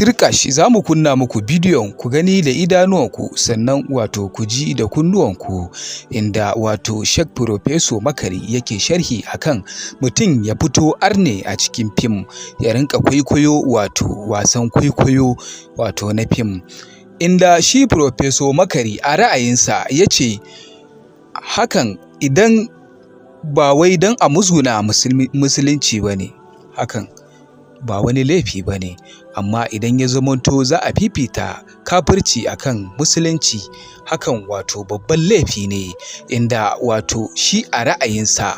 Tirkash za mu kunna muku bidiyon ku gani da idanuwanku sannan wato ku ji da kunnuwanku inda wato Sheikh Professor Makari yake sharhi akan mutum ya fito Arne a cikin fim ya rinka kwaikwayo wato wasan kwaikwayo wato na fim, inda shi Professor Makari a ra'ayinsa ya ce hakan idan ba wai don a musguna musulunci ba ne, hakan ba wani laifi ba ne, amma idan ya zamanto za a fifita kafirci akan musulunci hakan wato babban laifi ne, inda wato shi a ra'ayinsa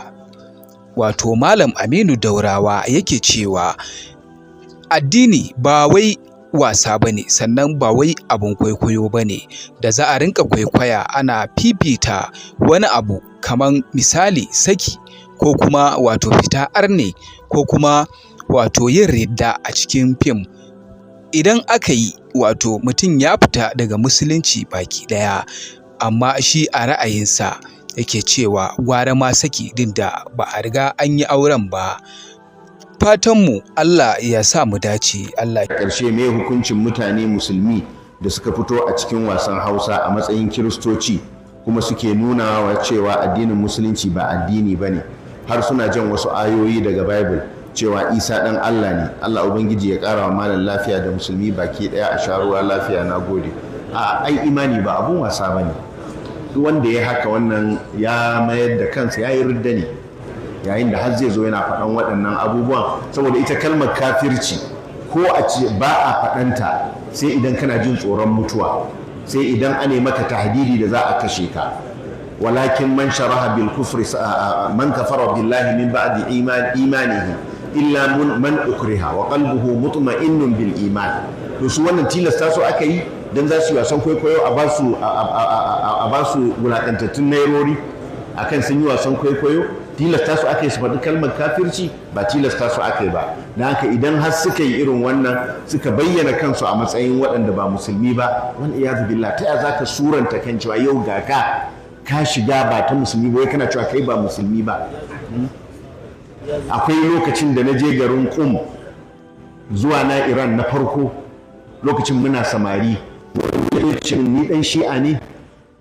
wato Malam Aminu Daurawa yake cewa addini ba wai wasa ba ne, sannan ba wai abun kwaikwayo ba ne da za a rinka kwaikwaya ana fifita wani abu kaman misali saki ko kuma wato fita arne ko kuma wato yin ridda a cikin fim. Idan aka yi wato mutum ya fita daga musulunci baki daya, amma shi a ra'ayinsa yake cewa gwara ma saki din da ba a riga an yi auren ba. Fatanmu Allah ya sa mu dace. Allah ƙarshe me hukuncin mutane musulmi da suka fito a cikin wasan Hausa a matsayin kiristoci kuma suke nuna wa cewa addinin musulunci ba addini bane, har suna jan wasu ayoyi daga Bible cewa Isa ɗan Allah ne. Allah Ubangiji ya ƙara wa malam lafiya da musulmi baki ɗaya a sharuwa lafiya, na gode. Ai imani ba abun wasa ba ne, duk wanda ya haka wannan ya mayar da kansa ya yi ridda ne, yayin da har zai zo yana faɗan waɗannan abubuwan, saboda ita kalmar kafirci ko a ce ba a faɗanta sai idan kana jin tsoron mutuwa, sai idan an maka tahdidi da za a kashe ka. walakin man sharaha bil kufri man kafara billahi min ba'di imanihi illa man ukriha wa qalbuhu mutma'innun bil iman. To su wannan tilasta su aka yi dan za su yi wasan kwaikwayo a ba su wulakantattun nairori akan sun yi wasan kwaikwayo. Tilasta su aka yi su faɗi kalmar kafirci, ba tilasta su aka yi ba. Dan haka idan har suka yi irin wannan suka bayyana kansu a matsayin waɗanda ba musulmi ba, wal iyadu billah, ta ya zaka suranta kan cewa yau ga ka shiga ba ta musulmi ba, wai kana cewa kai ba musulmi ba. Akwai lokacin da na je garin Qum zuwa na Iran na farko, lokacin muna samari, lokacin ni dan shi'a ne,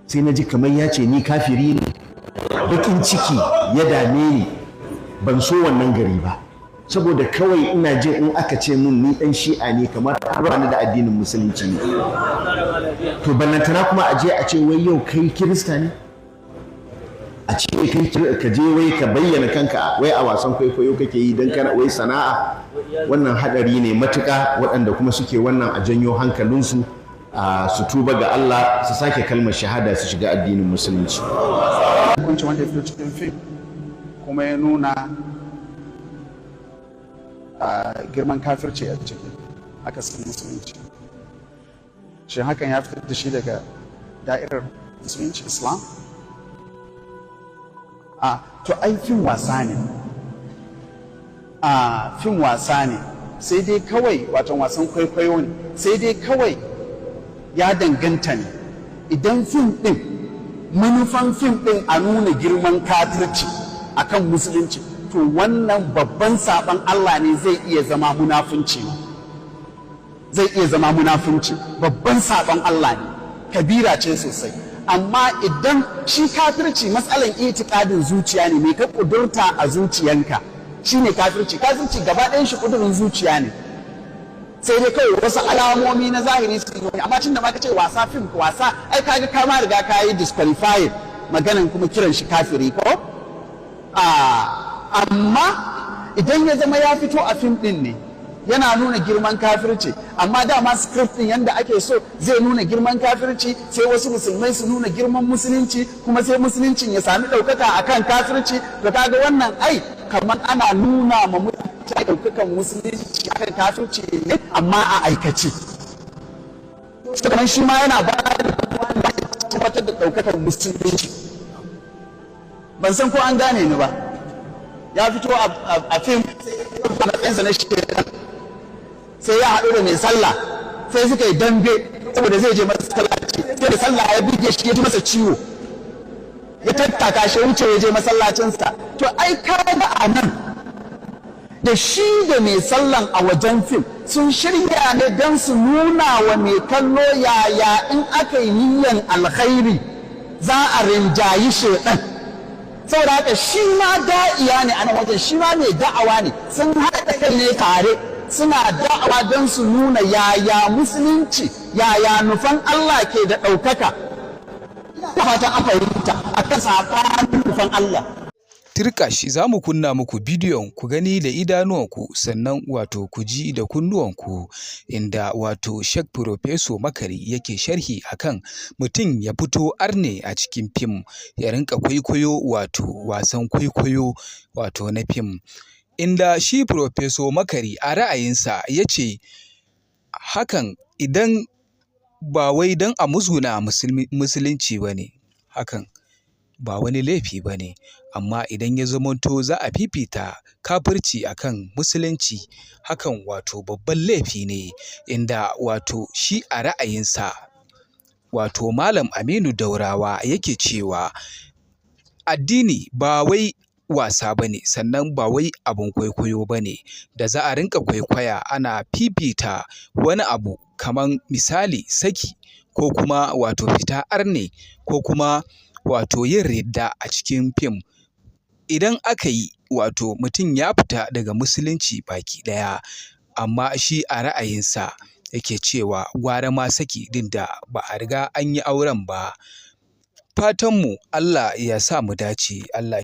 sai na ji kamar ya ce ni kafiri ne. Bakin ciki ya dame ni, ban so wannan gari ba, saboda kawai ina jin in aka ce min ni dan shi'a ne kamar ni da addinin musulunci ne. To ballantana kuma a je a ce wai yau kai kirista ne, a ce kai ka je wai ka bayyana kanka wai a wasan kwaikwayo kake yi don kana wai sana'a. Wannan hadari ne matuƙa, waɗanda kuma suke wannan a janyo hankalinsu su tuba ga Allah, su sake kalmar shahada, su shiga addinin musulunci. Hukunci wanda ya fito cikin fim kuma ya nuna girman kafirci a cikin akasin musulunci, shi hakan ya fitar da shi daga da'irar musulunci Islam. To ai fim wasa ne, fim wasa ne, sai dai kawai wato wasan kwaikwayo ne, sai dai kawai ya danganta ne idan fim ɗin, manufan fim ɗin a nuna girman kafirci akan musulunci, to wannan babban saɓon Allah ne, zai iya zama munafunci, zai iya zama munafunci, babban saɓon Allah ne, kabira ce sosai. Amma idan shi kafirci matsalan itikadin zuciya ne, mai ka kudurta a zuciyanka shine kafirci. Kafirci gaba ɗayan shi kudurin zuciya ne, sai dai kawai wasu alamomi na zahiri su yi. Amma tun da ma ka ce wasa, fim wasa, ai kaga ka ma riga ka yi disqualified maganan kuma kiran shi kafiri ko? Amma idan ya zama ya fito a fim ɗin ne yana nuna girman kafirci, amma dama script din yanda ake so zai nuna girman kafirci, sai wasu musulmai su nuna girman musulunci, kuma sai musuluncin ya sami ɗaukaka akan kafirci. To kaga wannan ai kamar ana nuna ma mutane ɗaukakan musulunci akan kafirci ne, amma a aikace. Sannan shi ma yana ba da tabbatar da ɗaukakan musulunci. Ban san ko an gane ni ba. Ya fito a fim a matsayinsa na shekaru, sai ya haɗu da mai sallah, sai suka yi dambe saboda zai je masallaci, sai da sallah ya buge shi, ya ji masa ciwo, ya tattaka shi wuce ya je masallacinsa. To ai kaga a nan da shi da mai sallan a wajen fim sun shirya ne don su nuna wa mai kallo yaya in aka yi niyyan alkhairi za a rinjayi shaidan. Saboda haka shi ma da'iya ne a nan wajen, shi ma mai da'awa ne, sun haɗa kai ne tare suna da'awa don su nuna yaya musulunci, yaya nufan Allah ke da ɗaukaka. Ta fatan an fahimta a kan saɓanin nufan Allah. Tirkash za mu kunna muku bidiyon ku gani da idanuwanku sannan wato ku ji da kunnuwanku inda wato Sheikh Professor Makari yake sharhi akan mutum ya fito Arne a cikin fim ya rinka kwaikwayo wato wasan kwaikwayo wato na fim, inda shi Professor Makari a ra'ayinsa ya ce hakan idan ba wai don a musguna musulunci ba ne, hakan ba wani laifi ba ne, amma idan ya zamanto za a fifita kafirci akan musulunci, hakan wato babban laifi ne, inda wato shi a ra'ayinsa wato Malam Aminu Daurawa yake cewa addini ba wai wasa ba ne, sannan ba wai abin kwaikwayo ba ne da za a rinka kwaikwaya ana fifita wani abu kaman misali saki ko kuma wato fita arne ko kuma wato yin ridda a cikin fim. Idan aka yi wato mutum ya fita daga musulunci baki ɗaya, amma shi a ra'ayinsa yake cewa gwara ma saki din da ba a riga an yi auren ba. Fatanmu Allah ya sa mu dace. Allah